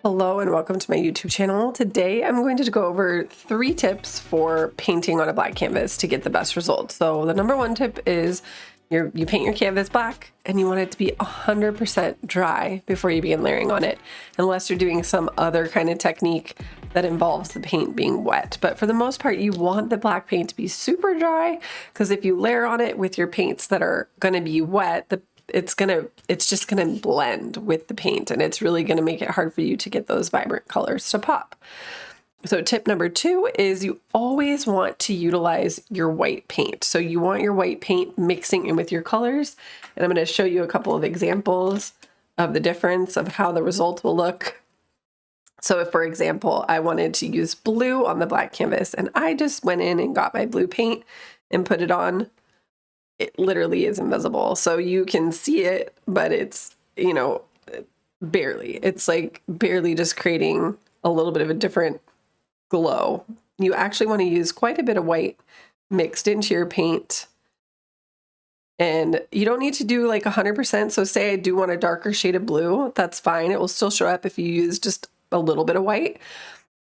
Hello and welcome to my YouTube channel. Today I'm going to go over 3 tips for painting on a black canvas to get the best results. So the number 1 tip is you paint your canvas black and you want it to be 100% dry before you begin layering on it, unless you're doing some other kind of technique that involves the paint being wet. But for the most part, you want the black paint to be super dry, because if you layer on it with your paints that are going to be wet, it's just gonna blend with the paint, and it's really gonna make it hard for you to get those vibrant colors to pop. So tip number 2 is you always want to utilize your white paint. So you want your white paint mixing in with your colors, and I'm going to show you a couple of examples of the difference of how the results will look. So if, for example, I wanted to use blue on the black canvas and I just went in and got my blue paint and put it on, it literally is invisible. So you can see it, but it's, barely. It's like barely just creating a little bit of a different glow. You actually want to use quite a bit of white mixed into your paint. And you don't need to do like 100%. So say I do want a darker shade of blue, that's fine. It will still show up if you use just a little bit of white.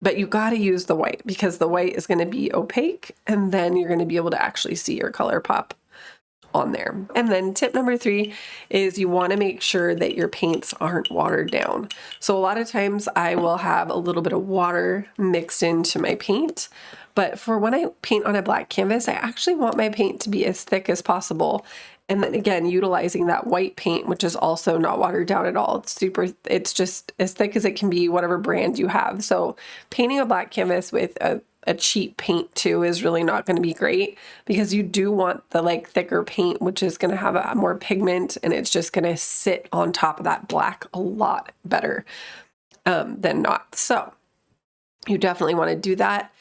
But you got to use the white, because the white is going to be opaque, and then you're going to be able to actually see your color pop on there. And then tip number 3 is you want to make sure that your paints aren't watered down. So a lot of times I will have a little bit of water mixed into my paint, but for when I paint on a black canvas, I actually want my paint to be as thick as possible. And then again, utilizing that white paint, which is also not watered down at all. It's just as thick as it can be, whatever brand you have. So painting a black canvas with a cheap paint too is really not going to be great, because you do want the thicker paint, which is going to have a more pigment, and it's just going to sit on top of that black a lot better than not. So you definitely want to do that.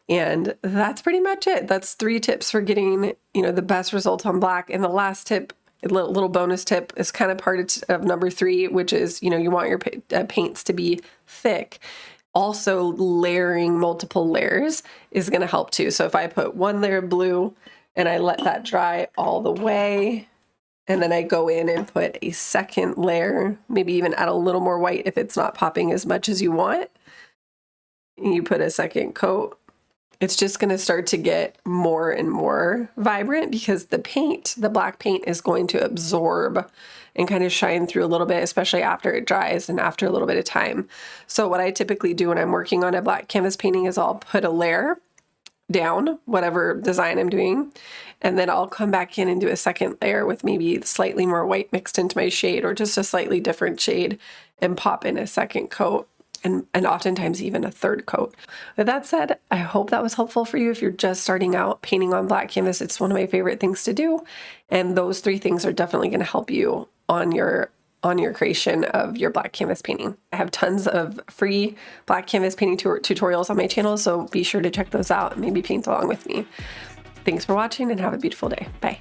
And that's pretty much it. That's 3 tips for getting, the best results on black. And the last tip, a little bonus tip, is kind of part of number 3, which is, you want your paints to be thick. Also, layering multiple layers is going to help too. So if I put 1 layer of blue and I let that dry all the way, and then I go in and put a second layer, maybe even add a little more white if it's not popping as much as you want, and you put a second coat, it's just going to start to get more and more vibrant, because the black paint is going to absorb and kind of shine through a little bit, especially after it dries and after a little bit of time. So what I typically do when I'm working on a black canvas painting is I'll put a layer down, whatever design I'm doing, and then I'll come back in and do a second layer with maybe slightly more white mixed into my shade, or just a slightly different shade, and pop in a second coat. And oftentimes even a third coat. With that said, I hope that was helpful for you if you're just starting out painting on black canvas. It's one of my favorite things to do, and those 3 things are definitely going to help you on your creation of your black canvas painting. I have tons of free black canvas painting tutorials on my channel, so be sure to check those out and maybe paint along with me. Thanks for watching, and have a beautiful day. Bye.